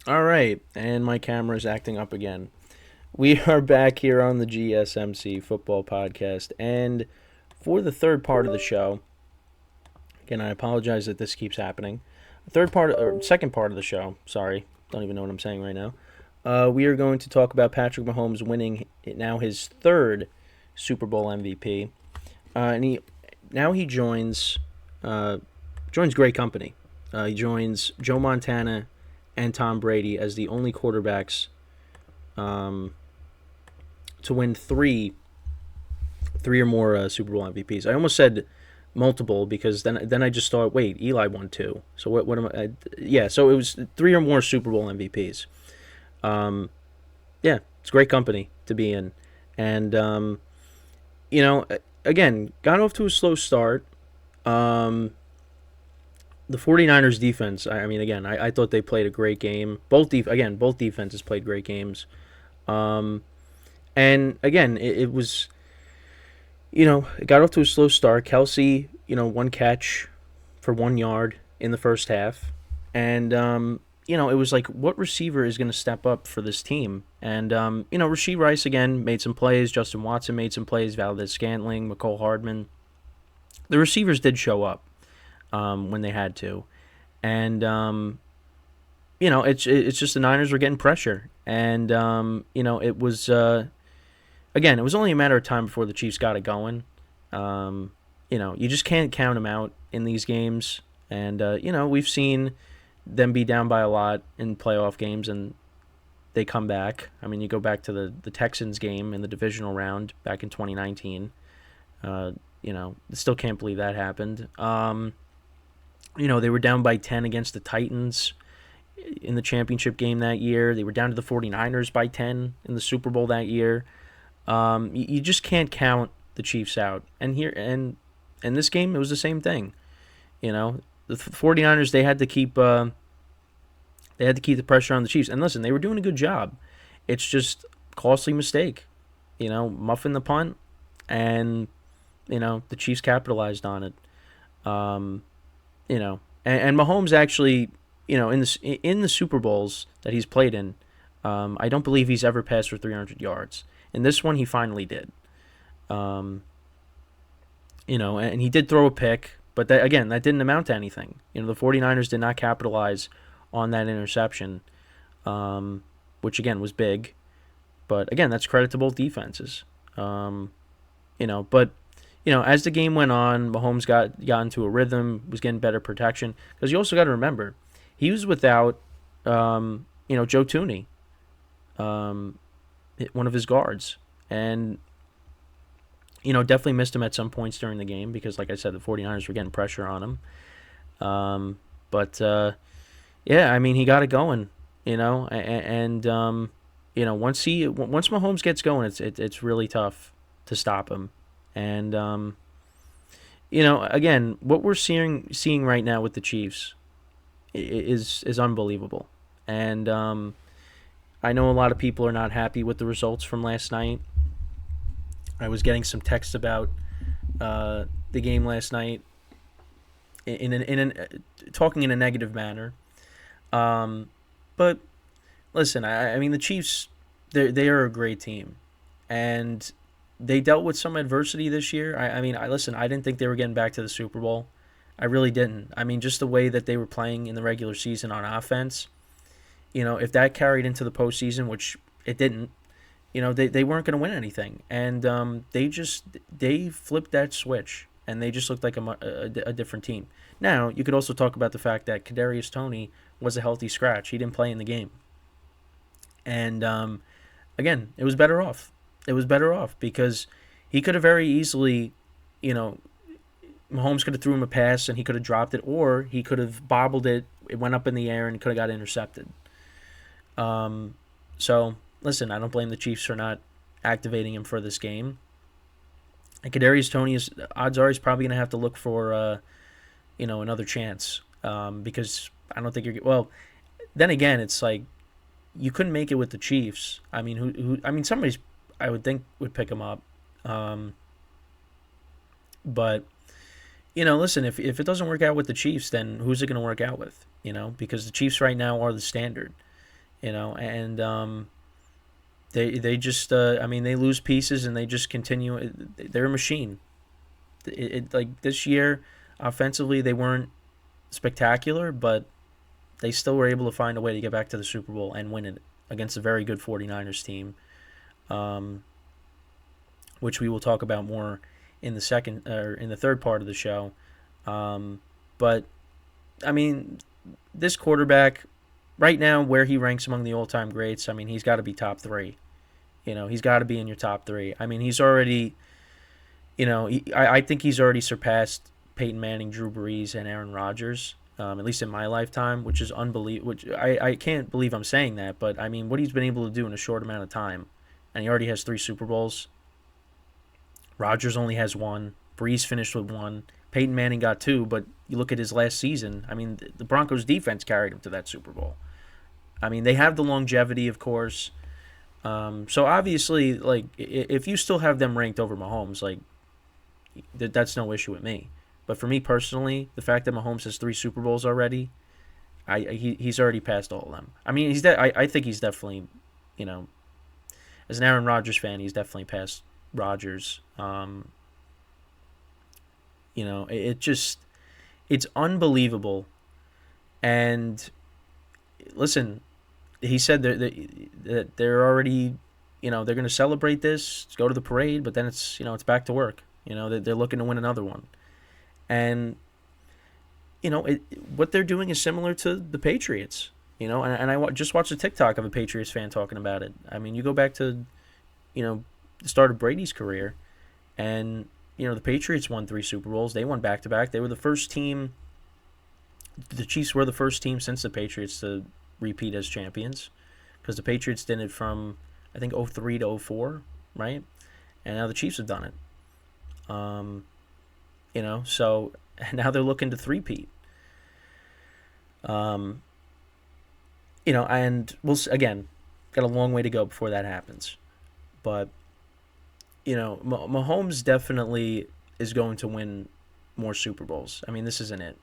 All right, and my camera's acting up again. We are back here on the GSMC football podcast, and for the third part of the show, again, I apologize that this keeps happening. Third part or second part of the show, sorry, don't even know what I'm saying right now. We are going to talk about Patrick Mahomes winning now his third Super Bowl MVP, and he joins great company. He joins Joe Montana and Tom Brady as the only quarterbacks um, to win three or more Super Bowl MVPs. I almost said multiple because then I just thought, wait, Eli won two. So what am yeah, so it was three or more Super Bowl MVPs. Um, yeah, it's great company to be in, and you know, again, got off to a slow start. Um, the 49ers defense, I mean, again, I thought they played a great game. Both defenses played great games. Um, and again, it was, it got off to a slow start. Kelsey, one catch for 1 yard in the first half. And, it was like, what receiver is going to step up for this team? And, Rashee Rice, again, made some plays. Justin Watson made some plays. Valdez Scantling, McCole Hardman. The receivers did show up when they had to. And, it's just the Niners were getting pressure. And, it was, again, it was only a matter of time before the Chiefs got it going. You just can't count them out in these games. And, we've seen them be down by a lot in playoff games and they come back. I mean, you go back to the Texans game in the divisional round back in 2019. Still can't believe that happened. They were down by 10 against the Titans in the championship game that year. They were down to the 49ers by 10 in the Super Bowl that year. You just can't count the Chiefs out. And this game, it was the same thing. The 49ers, they had to keep the pressure on the Chiefs. And listen, they were doing a good job. It's just costly mistake. Muffin the punt, and the Chiefs capitalized on it. And Mahomes actually, in the Super Bowls that he's played in, I don't believe he's ever passed for 300 yards. In this one, he finally did. And he did throw a pick, but that didn't amount to anything. The 49ers did not capitalize on that interception, which again was big. But again, that's credit to both defenses. But as the game went on, Mahomes got into a rhythm, was getting better protection. Because you also got to remember, he was without, Joe Tooney, one of his guards. And, definitely missed him at some points during the game because, like I said, the 49ers were getting pressure on him. Yeah, I mean, he got it going, and once Mahomes gets going, it's really tough to stop him. And again, what we're seeing right now with the Chiefs is unbelievable. And I know a lot of people are not happy with the results from last night. I was getting some texts about the game last night talking in a negative manner. But listen, I mean the Chiefs, they are a great team, and they dealt with some adversity this year. I didn't think they were getting back to the Super Bowl. I really didn't. I mean, just the way that they were playing in the regular season on offense, if that carried into the postseason, which it didn't, they weren't going to win anything. And they flipped that switch, and they just looked like a different team. Now, you could also talk about the fact that Kadarius Toney was a healthy scratch. He didn't play in the game. And, again, it was better off. It was better off because he could have very easily, Mahomes could have threw him a pass and he could have dropped it, or he could have bobbled it. It went up in the air and could have got intercepted. So listen, I don't blame the Chiefs for not activating him for this game. And Kadarius Toney odds are he's probably going to have to look for another chance because I don't think you're well. Then again, it's like you couldn't make it with the Chiefs. I mean, somebody's I would think would pick him up. But listen, if it doesn't work out with the Chiefs, then who's it going to work out with? Because the Chiefs right now are the standard. and they just I mean they lose pieces and they just continue. They're a machine. Like this year, offensively they weren't spectacular, but they still were able to find a way to get back to the Super Bowl and win it against a very good 49ers team, um, which we will talk about more in the second or in the third part of the show. But I mean, this quarterback right now, where he ranks among the all-time greats, I mean, he's got to be top three. He's got to be in your top three. I mean, he's already, I think he's already surpassed Peyton Manning, Drew Brees, and Aaron Rodgers. At least in my lifetime, which is unbelievable. Which I can't believe I'm saying that, but I mean, what he's been able to do in a short amount of time, and he already has 3 Super Bowls. Rodgers only has one. Brees finished with one. Peyton Manning got two, but you look at his last season. I mean, the Broncos defense carried him to that Super Bowl. I mean, they have the longevity, of course. So obviously, like, if you still have them ranked over Mahomes, like, that's no issue with me. But for me personally, the fact that Mahomes has 3 Super Bowls already, he's already passed all of them. I mean, I think he's definitely, you know, as an Aaron Rodgers fan, he's definitely passed Rodgers. It's unbelievable. And listen, he said that they're already, they're going to celebrate this, go to the parade, but then it's back to work. They're looking to win another one. And, what they're doing is similar to the Patriots, and I just watched a TikTok of a Patriots fan talking about it. I mean, you go back to, the start of Brady's career, and, the Patriots won 3 Super Bowls. They won back-to-back. They were the first team, the Chiefs were the first team since the Patriots to repeat as champions, because the Patriots did it from, I think, 03 to 04, right? And now the Chiefs have done it. So now they're looking to three-peat. And we'll, again, got a long way to go before that happens. But, Mahomes definitely is going to win more Super Bowls. I mean, this isn't it.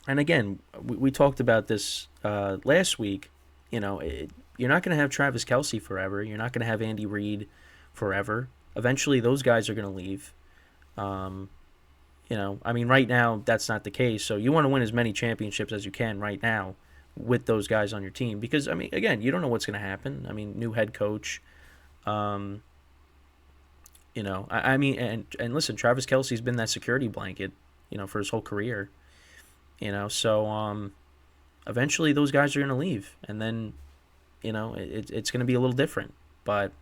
And again, we talked about this last week. You're not going to have Travis Kelce forever. You're not going to have Andy Reid forever. Eventually, those guys are going to leave. I mean, right now, that's not the case. So you want to win as many championships as you can right now with those guys on your team. Because, I mean, again, you don't know what's going to happen. I mean, new head coach. I mean, and listen, Travis Kelce's been that security blanket, for his whole career. So eventually those guys are going to leave. And then, it's going to be a little different. But,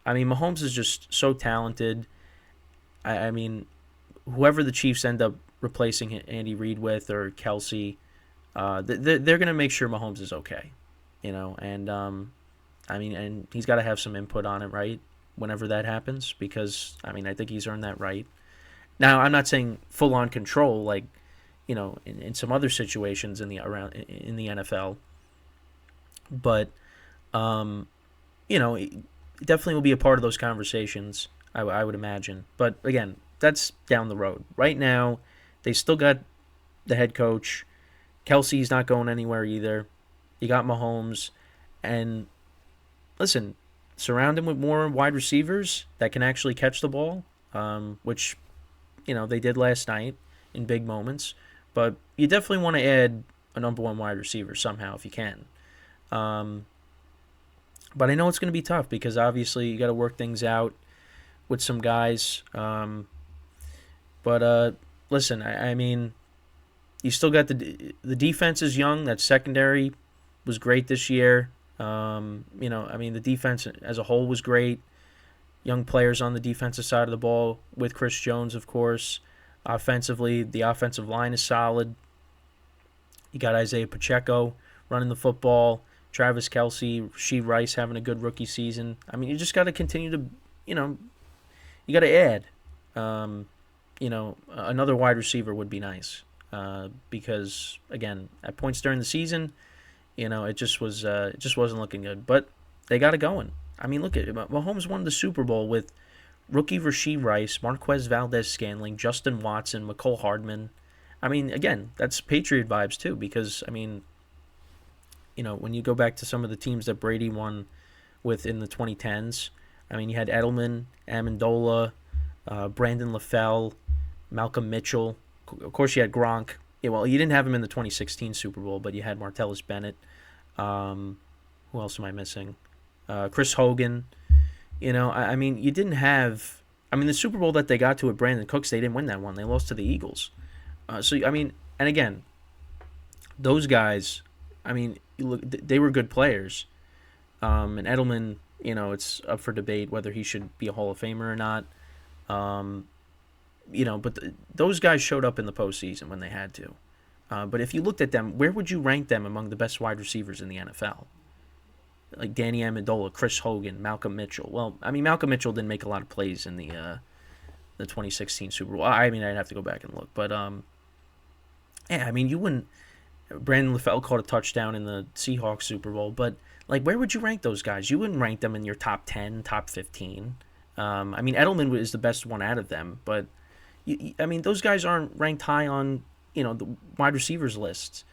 I mean, Mahomes is just so talented. I mean, whoever the Chiefs end up replacing Andy Reid with or Kelce, they're going to make sure Mahomes is okay. And, I mean, and he's got to have some input on it, right? Whenever that happens, because, I mean, I think he's earned that right. Now, I'm not saying full-on control, like, in some other situations in the NFL, but, it definitely will be a part of those conversations, I would imagine. But, again, that's down the road. Right now, they still got the head coach. Kelsey's not going anywhere either. You got Mahomes. And, listen, surround him with more wide receivers that can actually catch the ball, which, they did last night in big moments. But you definitely want to add a number one wide receiver somehow if you can. But I know it's going to be tough because obviously you got to work things out with some guys. But listen, I mean, you still got the defense is young. That secondary was great this year. I mean, the defense as a whole was great. Young players on the defensive side of the ball with Chris Jones, of course. Offensively, the offensive line is solid. You got Isaiah Pacheco running the football. Travis Kelce, Rasheed Rice having a good rookie season. I mean, you just got to continue to, you got to add. Another wide receiver would be nice. Because, again, at points during the season, it just wasn't looking good. But they got it going. I mean, look at it. Mahomes won the Super Bowl with rookie Rasheed Rice, Marquez Valdez-Scantling, Justin Watson, McCole Hardman. I mean, again, that's Patriot vibes too because, I mean, when you go back to some of the teams that Brady won with in the 2010s, I mean, you had Edelman, Amendola, Brandon LaFell, Malcolm Mitchell. Of course, you had Gronk. Yeah, well, you didn't have him in the 2016 Super Bowl, but you had Martellus Bennett. Um, who else am I missing? Chris Hogan. I mean, you didn't have. I mean, the Super Bowl that they got to with Brandon Cooks, they didn't win that one. They lost to the Eagles. I mean, and again, those guys, I mean, look, they were good players. And Edelman, it's up for debate whether he should be a Hall of Famer or not. Um, but those guys showed up in the postseason when they had to. But if you looked at them, where would you rank them among the best wide receivers in the NFL? Like Danny Amendola, Chris Hogan, Malcolm Mitchell. Well, I mean, Malcolm Mitchell didn't make a lot of plays in the 2016 Super Bowl. I mean, I'd have to go back and look, but yeah, I mean, you wouldn't. Brandon LaFell caught a touchdown in the Seahawks Super Bowl, but like, where would you rank those guys? You wouldn't rank them in your top 10, top 15. I mean, Edelman is the best one out of them, but I mean, those guys aren't ranked high on the wide receivers lists.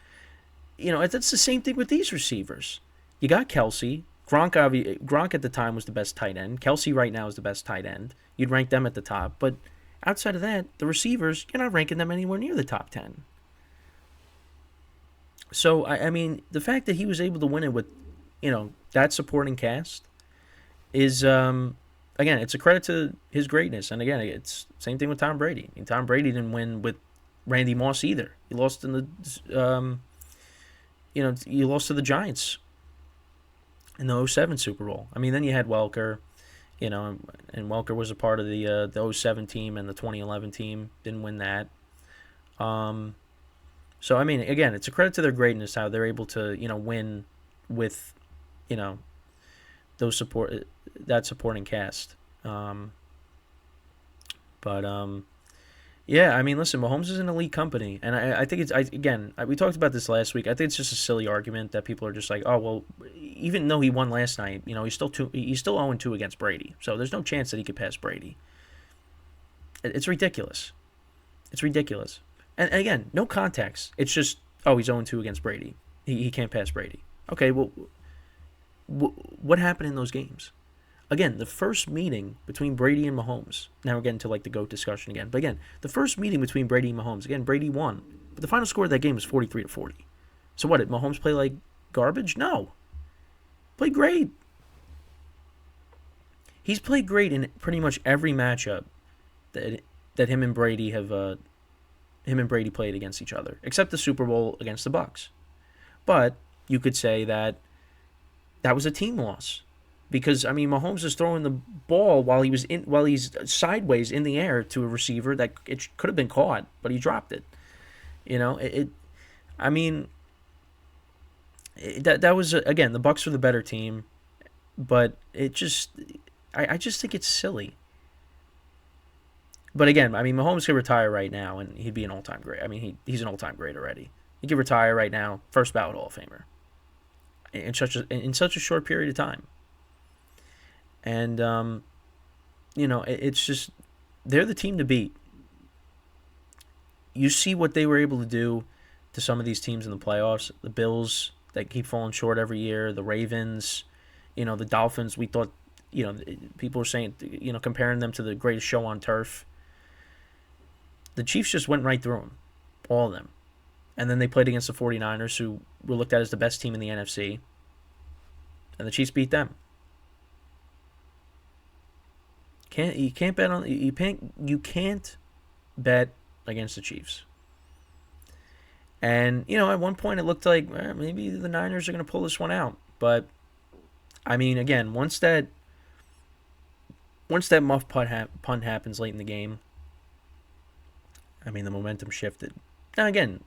It's the same thing with these receivers. You got Kelsey. Gronk at the time was the best tight end. Kelsey right now is the best tight end. You'd rank them at the top. But outside of that, the receivers, you're not ranking them anywhere near the top 10. So, I mean, the fact that he was able to win it with, that supporting cast is, again, it's a credit to his greatness. And again, it's same thing with Tom Brady. I mean, Tom Brady didn't win with Randy Moss either. He lost in the, you lost to the Giants in the 07 Super Bowl. I mean, then you had Welker, and Welker was a part of the 07 team and the 2011 team. Didn't win that. So, I mean, again, it's a credit to their greatness how they're able to, win with, that supporting cast. Yeah, I mean, listen, Mahomes is an elite company, and I think we talked about this last week. I think it's just a silly argument that people are just like, oh, well, even though he won last night, he's still 0-2 against Brady, so there's no chance that he could pass Brady. It's ridiculous. It's ridiculous. And again, no context. It's just, oh, he's 0-2 against Brady. He can't pass Brady. Okay, well, what happened in those games? Again, the first meeting between Brady and Mahomes. Now we're getting to like the GOAT discussion again. But again, the first meeting between Brady and Mahomes. Again, Brady won. But the final score of that game was 43-40. So what, did Mahomes play like garbage? No. Played great. He's played great in pretty much every matchup that him and Brady played against each other, except the Super Bowl against the Bucs. But you could say that was a team loss. Because, I mean, Mahomes is throwing the ball while he's sideways in the air to a receiver that it could have been caught, but he dropped it. That was, again, the Bucs were the better team, but it just, I just think it's silly. But again, I mean, Mahomes could retire right now, and he'd be an all-time great. I mean, he's an all-time great already. He could retire right now, first ballot Hall of Famer, in such a short period of time. And, it's just, they're the team to beat. You see what they were able to do to some of these teams in the playoffs. The Bills that keep falling short every year. The Ravens, the Dolphins. We thought, people were saying, comparing them to the greatest show on turf. The Chiefs just went right through them, all of them. And then they played against the 49ers, who were looked at as the best team in the NFC. And the Chiefs beat them. You can't bet against the Chiefs. And at one point it looked like maybe the Niners are going to pull this one out. But I mean, again, once that muff punt happens late in the game, I mean, the momentum shifted. Now again,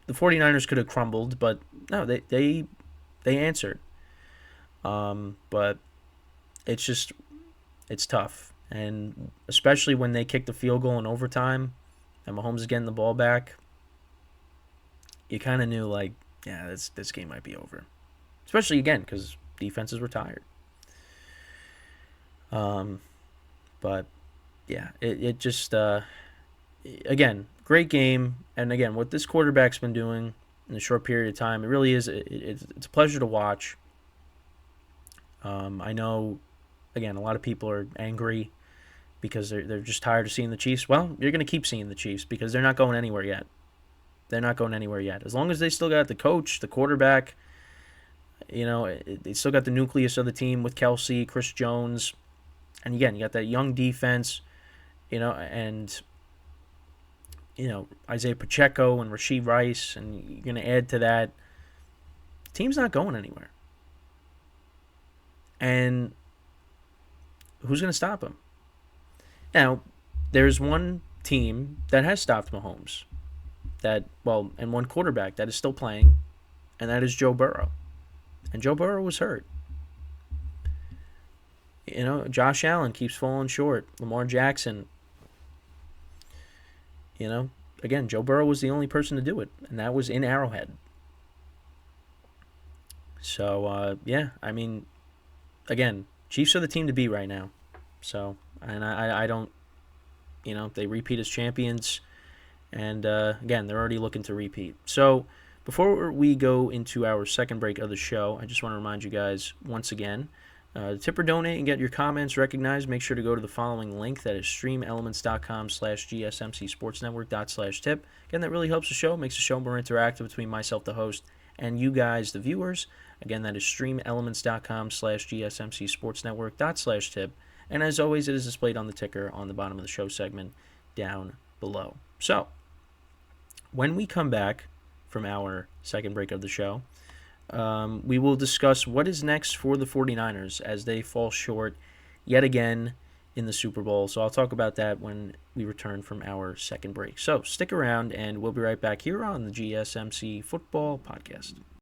the 49ers could have crumbled, but no, they answered. But it's tough. And especially when they kick the field goal in overtime and Mahomes is getting the ball back, you kind of knew, like, yeah, this game might be over. Especially, again, because defenses were tired. But, yeah, it just, again, great game. And, again, what this quarterback's been doing, in a short period of time. It really is. It's a pleasure to watch. I know, again, a lot of people are angry because they're just tired of seeing the Chiefs. Well, you're going to keep seeing the Chiefs because they're not going anywhere yet. They're not going anywhere yet. As long as they still got the coach, the quarterback, they still got the nucleus of the team with Kelsey, Chris Jones, and again, you got that young defense, and Isaiah Pacheco and Rashee Rice, and you're going to add to that. The team's not going anywhere. And who's going to stop him? Now, there's one team that has stopped Mahomes, and one quarterback that is still playing, and that is Joe Burrow. And Joe Burrow was hurt. Josh Allen keeps falling short. Lamar Jackson. Again, Joe Burrow was the only person to do it, and that was in Arrowhead. So, again, Chiefs are the team to beat right now. So, and I don't, they repeat as champions. And, again, they're already looking to repeat. So, before we go into our second break of the show, I just want to remind you guys once again, tip or donate and get your comments recognized. Make sure to go to the following link. That is streamelements.com/gsmcsportsnetwork./tip. Again, that really helps the show, makes the show more interactive between myself, the host, and you guys, the viewers. Again, that is streamelements.com/gsmcsportsnetwork./tip. And as always, it is displayed on the ticker on the bottom of the show segment down below. So, when we come back from our second break of the show, we will discuss what is next for the 49ers as they fall short yet again in the Super Bowl. So I'll talk about that when we return from our second break. So stick around, and we'll be right back here on the GSMC Football Podcast.